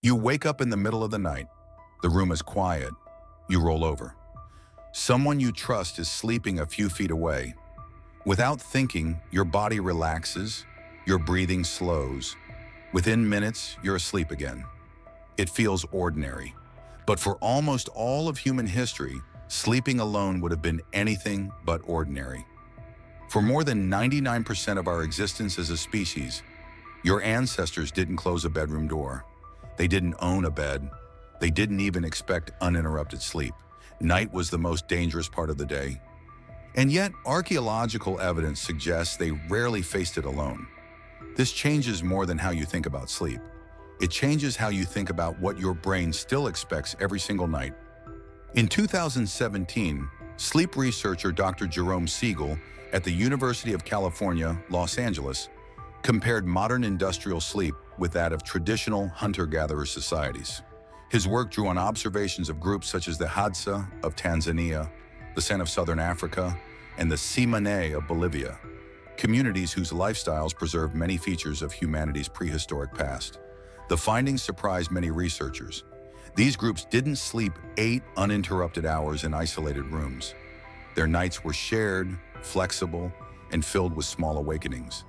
You wake up in the middle of the night. The room is quiet. You roll over. Someone you trust is sleeping a few feet away. Without thinking, your body relaxes, your breathing slows. Within minutes, you're asleep again. It feels ordinary. But for almost all of human history, sleeping alone would have been anything but ordinary. For more than 99% of our existence as a species, your ancestors didn't close a bedroom door. They didn't own a bed. They didn't even expect uninterrupted sleep. Night was the most dangerous part of the day. And yet, archaeological evidence suggests they rarely faced it alone. This changes more than how you think about sleep. It changes how you think about what your brain still expects every single night. In 2017, sleep researcher Dr. Jerome Siegel at the University of California, Los Angeles, compared modern industrial sleep with that of traditional hunter-gatherer societies. His work drew on observations of groups such as the Hadza of Tanzania, the San of Southern Africa, and the Tsimane of Bolivia, communities whose lifestyles preserve many features of humanity's prehistoric past. The findings surprised many researchers. These groups didn't sleep 8 uninterrupted hours in isolated rooms. Their nights were shared, flexible, and filled with small awakenings.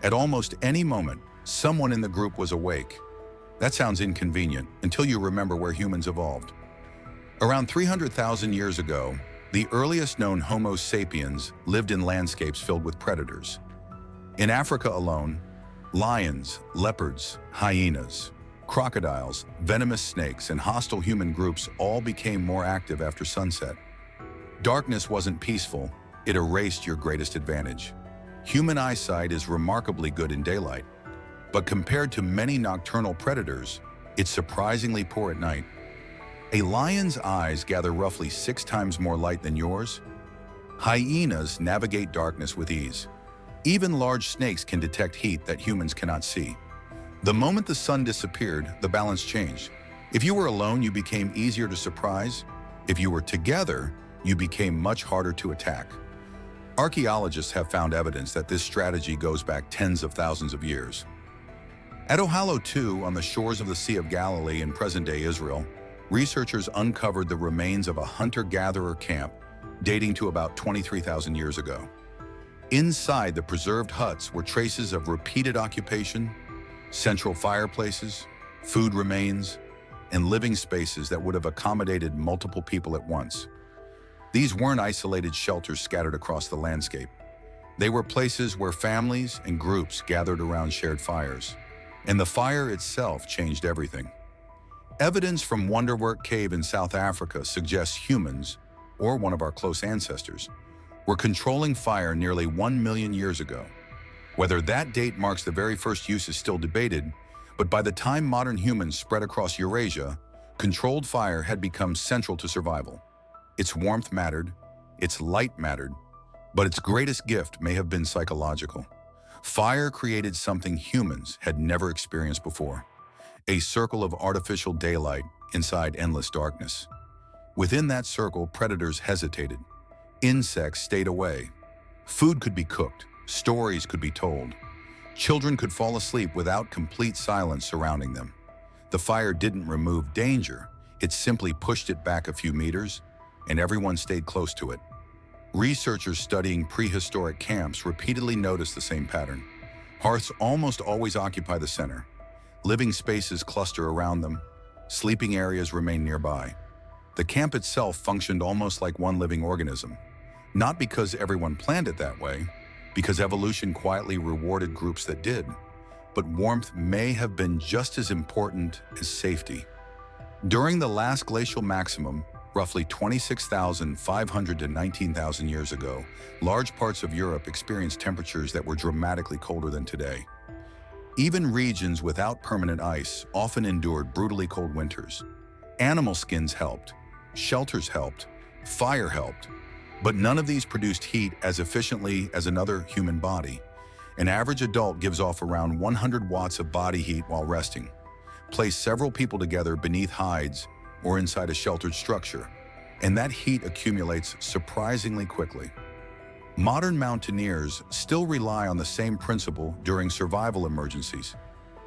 At almost any moment, someone in the group was awake. That sounds inconvenient until you remember where humans evolved. Around 300,000 years ago, the earliest known Homo sapiens lived in landscapes filled with predators. In Africa alone, lions, leopards, hyenas, crocodiles, venomous snakes, and hostile human groups all became more active after sunset. Darkness wasn't peaceful, it erased your greatest advantage. Human eyesight is remarkably good in daylight, but compared to many nocturnal predators, it's surprisingly poor at night. A lion's eyes gather roughly 6 times more light than yours. Hyenas navigate darkness with ease. Even large snakes can detect heat that humans cannot see. The moment the sun disappeared, the balance changed. If you were alone, you became easier to surprise. If you were together, you became much harder to attack. Archaeologists have found evidence that this strategy goes back tens of thousands of years. At Ohallo II, on the shores of the Sea of Galilee in present-day Israel, researchers uncovered the remains of a hunter-gatherer camp dating to about 23,000 years ago. Inside the preserved huts were traces of repeated occupation, central fireplaces, food remains, and living spaces that would have accommodated multiple people at once. These weren't isolated shelters scattered across the landscape. They were places where families and groups gathered around shared fires, and the fire itself changed everything. Evidence from Wonderwork Cave in South Africa suggests humans, or one of our close ancestors, were controlling fire nearly 1 million years ago. Whether that date marks the very first use is still debated, but by the time modern humans spread across Eurasia, controlled fire had become central to survival. Its warmth mattered, its light mattered, but its greatest gift may have been psychological. Fire created something humans had never experienced before: a circle of artificial daylight inside endless darkness. Within that circle, predators hesitated. Insects stayed away. Food could be cooked. Stories could be told. Children could fall asleep without complete silence surrounding them. The fire didn't remove danger. It simply pushed it back a few meters, and everyone stayed close to it. Researchers studying prehistoric camps repeatedly noticed the same pattern. Hearths almost always occupy the center. Living spaces cluster around them. Sleeping areas remain nearby. The camp itself functioned almost like one living organism. Not because everyone planned it that way, because evolution quietly rewarded groups that did. But warmth may have been just as important as safety. During the last glacial maximum, roughly 26,500 to 19,000 years ago, large parts of Europe experienced temperatures that were dramatically colder than today. Even regions without permanent ice often endured brutally cold winters. Animal skins helped, shelters helped, fire helped, but none of these produced heat as efficiently as another human body. An average adult gives off around 100 watts of body heat while resting. Place several people together beneath hides or inside a sheltered structure, and that heat accumulates surprisingly quickly. Modern mountaineers still rely on the same principle during survival emergencies.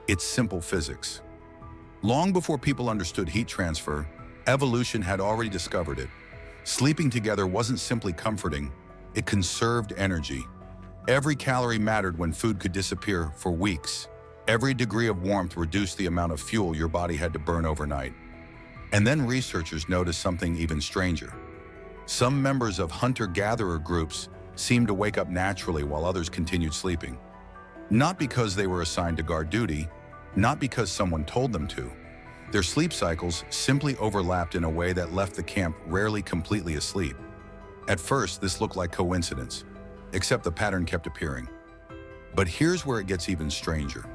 It's simple physics. Long before people understood heat transfer, evolution had already discovered it. Sleeping together wasn't simply comforting, it conserved energy. Every calorie mattered when food could disappear for weeks. Every degree of warmth reduced the amount of fuel your body had to burn overnight. And then researchers noticed something even stranger. Some members of hunter-gatherer groups seemed to wake up naturally while others continued sleeping. Not because they were assigned to guard duty, not because someone told them to. Their sleep cycles simply overlapped in a way that left the camp rarely completely asleep. At first, this looked like coincidence, except the pattern kept appearing. But here's where it gets even stranger.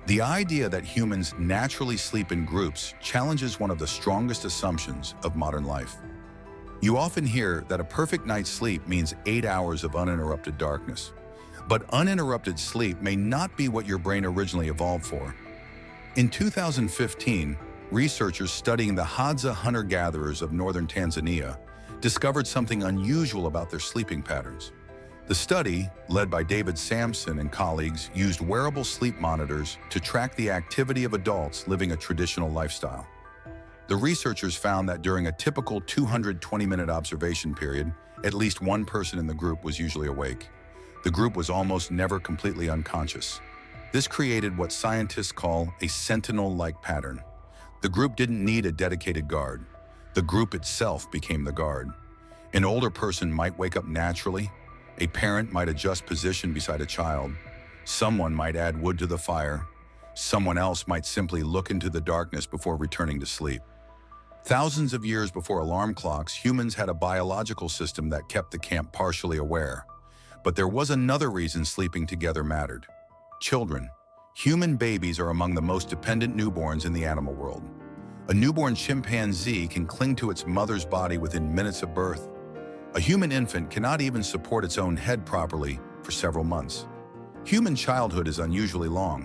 The idea that humans naturally sleep in groups challenges one of the strongest assumptions of modern life. You often hear that a perfect night's sleep means 8 hours of uninterrupted darkness. But uninterrupted sleep may not be what your brain originally evolved for. In 2015, researchers studying the Hadza hunter-gatherers of northern Tanzania discovered something unusual about their sleeping patterns. The study, led by David Sampson and colleagues, used wearable sleep monitors to track the activity of adults living a traditional lifestyle. The researchers found that during a typical 220-minute observation period, at least one person in the group was usually awake. The group was almost never completely unconscious. This created what scientists call a sentinel-like pattern. The group didn't need a dedicated guard. The group itself became the guard. An older person might wake up naturally. A parent might adjust position beside a child. Someone might add wood to the fire. Someone else might simply look into the darkness before returning to sleep. Thousands of years before alarm clocks, humans had a biological system that kept the camp partially aware. But there was another reason sleeping together mattered. Children. Human babies are among the most dependent newborns in the animal world. A newborn chimpanzee can cling to its mother's body within minutes of birth. A human infant cannot even support its own head properly for several months. Human childhood is unusually long.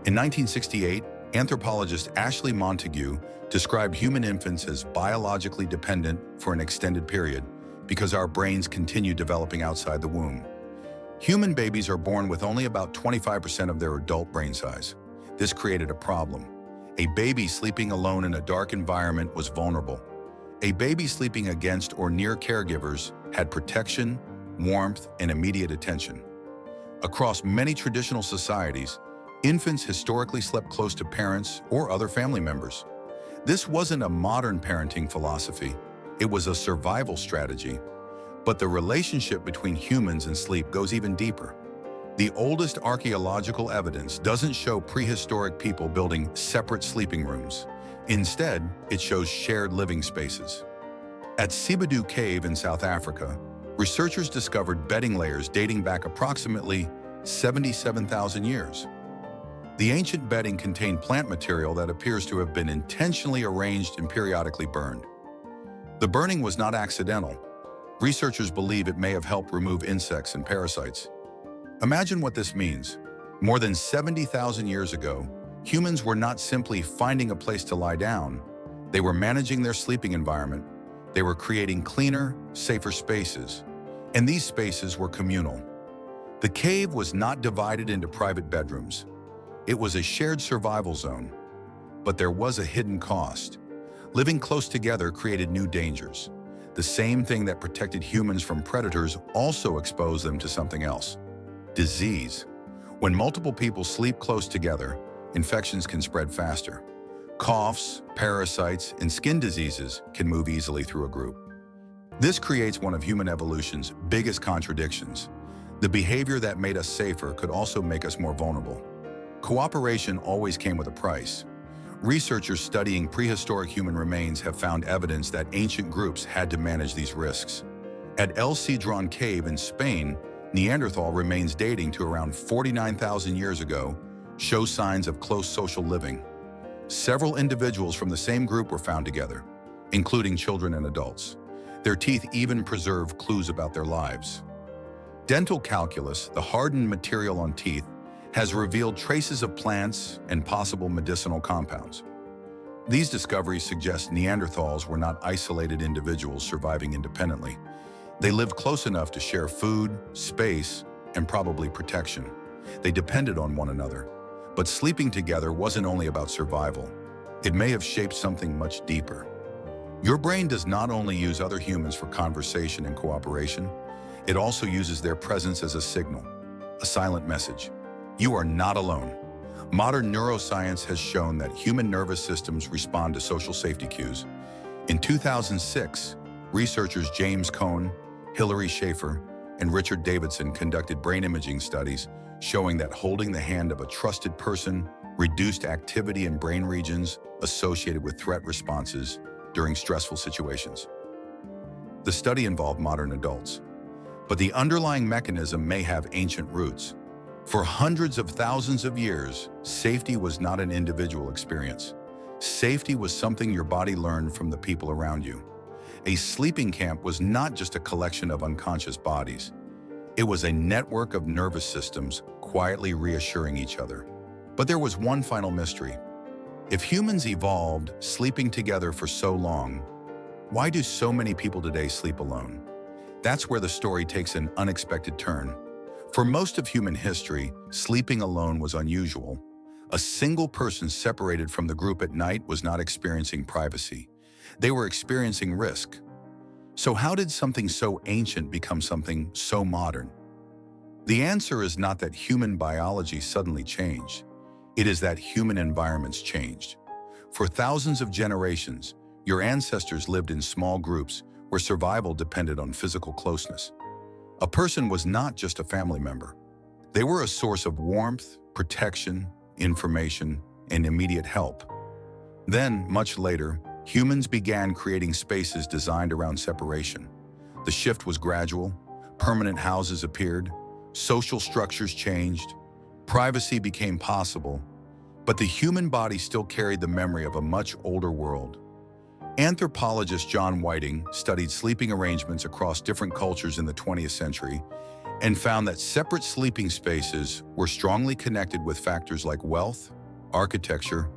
In 1968, anthropologist Ashley Montague described human infants as biologically dependent for an extended period because our brains continue developing outside the womb. Human babies are born with only about 25% of their adult brain size. This created a problem. A baby sleeping alone in a dark environment was vulnerable. A baby sleeping against or near caregivers had protection, warmth, and immediate attention. Across many traditional societies, infants historically slept close to parents or other family members. This wasn't a modern parenting philosophy. It was a survival strategy. But the relationship between humans and sleep goes even deeper. The oldest archaeological evidence doesn't show prehistoric people building separate sleeping rooms. Instead, it shows shared living spaces. At Sibadu Cave in South Africa, researchers discovered bedding layers dating back approximately 77,000 years. The ancient bedding contained plant material that appears to have been intentionally arranged and periodically burned. The burning was not accidental. Researchers believe it may have helped remove insects and parasites. Imagine what this means. More than 70,000 years ago, humans were not simply finding a place to lie down. They were managing their sleeping environment. They were creating cleaner, safer spaces. And these spaces were communal. The cave was not divided into private bedrooms. It was a shared survival zone. But there was a hidden cost. Living close together created new dangers. The same thing that protected humans from predators also exposed them to something else: disease. When multiple people sleep close together, infections can spread faster. Coughs, parasites, and skin diseases can move easily through a group. This creates one of human evolution's biggest contradictions. The behavior that made us safer could also make us more vulnerable. Cooperation always came with a price. Researchers studying prehistoric human remains have found evidence that ancient groups had to manage these risks. At El Cedron Cave in Spain, Neanderthal remains dating to around 49,000 years ago show signs of close social living. Several individuals from the same group were found together, including children and adults. Their teeth even preserve clues about their lives. Dental calculus, the hardened material on teeth, has revealed traces of plants and possible medicinal compounds. These discoveries suggest Neanderthals were not isolated individuals surviving independently. They lived close enough to share food, space, and probably protection. They depended on one another. But sleeping together wasn't only about survival. it may have shaped something much deeper. Your brain does not only use other humans for conversation and cooperation, it also uses their presence as a signal, a silent message. You are not alone. Modern neuroscience has shown that human nervous systems respond to social safety cues. In 2006, researchers James Cohn, Hilary Schaefer, and Richard Davidson conducted brain imaging studies showing that holding the hand of a trusted person reduced activity in brain regions associated with threat responses during stressful situations. The study involved modern adults, but the underlying mechanism may have ancient roots. For hundreds of thousands of years, safety was not an individual experience. Safety was something your body learned from the people around you. A sleeping camp was not just a collection of unconscious bodies. It was a network of nervous systems quietly reassuring each other. But there was one final mystery. If humans evolved sleeping together for so long, why do so many people today sleep alone? That's where the story takes an unexpected turn. For most of human history, sleeping alone was unusual. A single person separated from the group at night was not experiencing privacy. They were experiencing risk. So how did something so ancient become something so modern? The answer is not that human biology suddenly changed. It is that human environments changed. For thousands of generations, your ancestors lived in small groups where survival depended on physical closeness. A person was not just a family member. They were a source of warmth, protection, information, and immediate help. Then, much later, humans began creating spaces designed around separation. The shift was gradual. Permanent houses appeared. Social structures changed. Privacy became possible. But the human body still carried the memory of a much older world. Anthropologist John Whiting studied sleeping arrangements across different cultures in the 20th century and found that separate sleeping spaces were strongly connected with factors like wealth, architecture,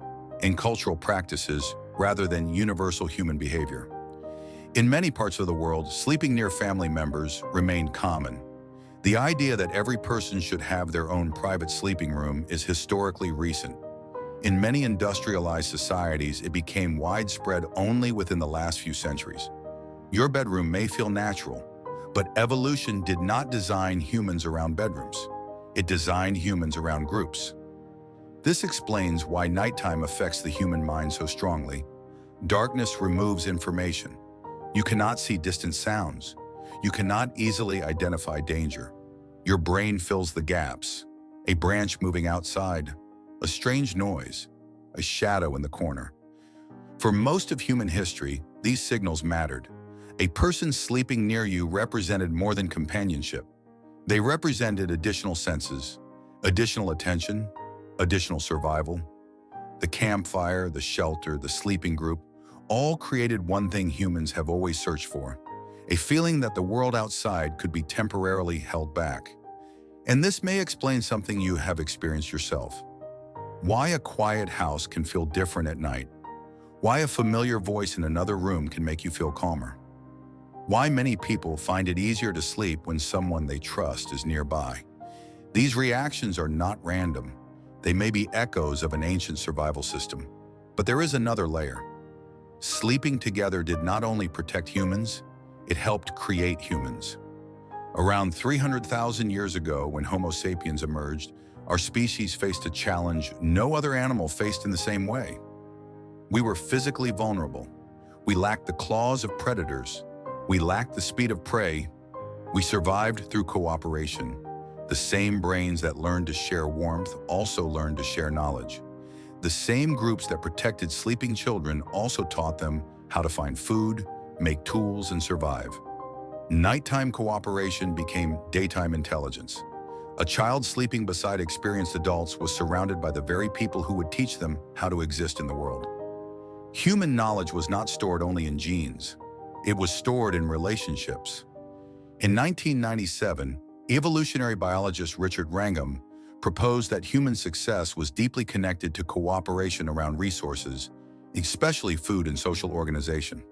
and cultural practices rather than universal human behavior. In many parts of the world, sleeping near family members remained common. The idea that every person should have their own private sleeping room is historically recent. In many industrialized societies, it became widespread only within the last few centuries. Your bedroom may feel natural, but evolution did not design humans around bedrooms. It designed humans around groups. This explains why nighttime affects the human mind so strongly. Darkness removes information. You cannot see distant sounds. You cannot easily identify danger. Your brain fills the gaps. A branch moving outside, a strange noise, a shadow in the corner. For most of human history, these signals mattered. A person sleeping near you represented more than companionship. They represented additional senses, additional attention, additional survival. The campfire, the shelter, the sleeping group, all created one thing humans have always searched for: a feeling that the world outside could be temporarily held back. And this may explain something you have experienced yourself. Why a quiet house can feel different at night. Why a familiar voice in another room can make you feel calmer. Why many people find it easier to sleep when someone they trust is nearby. These reactions are not random. They may be echoes of an ancient survival system. But there is another layer. Sleeping together did not only protect humans, it helped create humans. Around 300,000 years ago, when Homo sapiens emerged, our species faced a challenge no other animal faced in the same way. We were physically vulnerable. We lacked the claws of predators. We lacked the speed of prey. We survived through cooperation. The same brains that learned to share warmth also learned to share knowledge. The same groups that protected sleeping children also taught them how to find food, make tools, and survive. Nighttime cooperation became daytime intelligence. A child sleeping beside experienced adults was surrounded by the very people who would teach them how to exist in the world. Human knowledge was not stored only in genes. It was stored in relationships. In 1997, evolutionary biologist Richard Wrangham proposed that human success was deeply connected to cooperation around resources, especially food and social organization.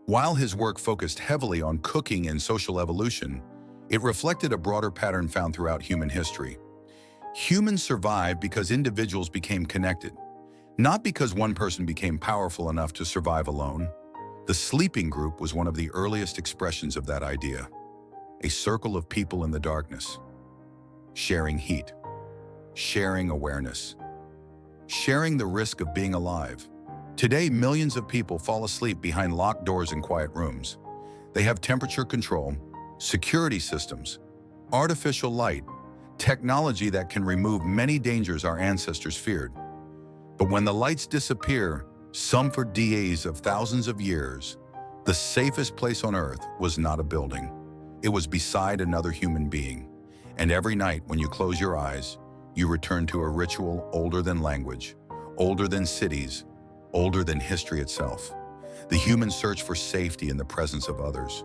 While his work focused heavily on cooking and social evolution, it reflected a broader pattern found throughout human history. Humans survived because individuals became connected. Not because one person became powerful enough to survive alone. The sleeping group was one of the earliest expressions of that idea. A circle of people in the darkness, sharing heat, sharing awareness, sharing the risk of being alive. Today, millions of people fall asleep behind locked doors in quiet rooms. They have temperature control, security systems, artificial light, technology that can remove many dangers our ancestors feared. But when the lights disappear, some for days of thousands of years, the safest place on earth was not a building. It was beside another human being. And every night when you close your eyes, you return to a ritual older than language, older than cities, older than history itself. The human search for safety in the presence of others.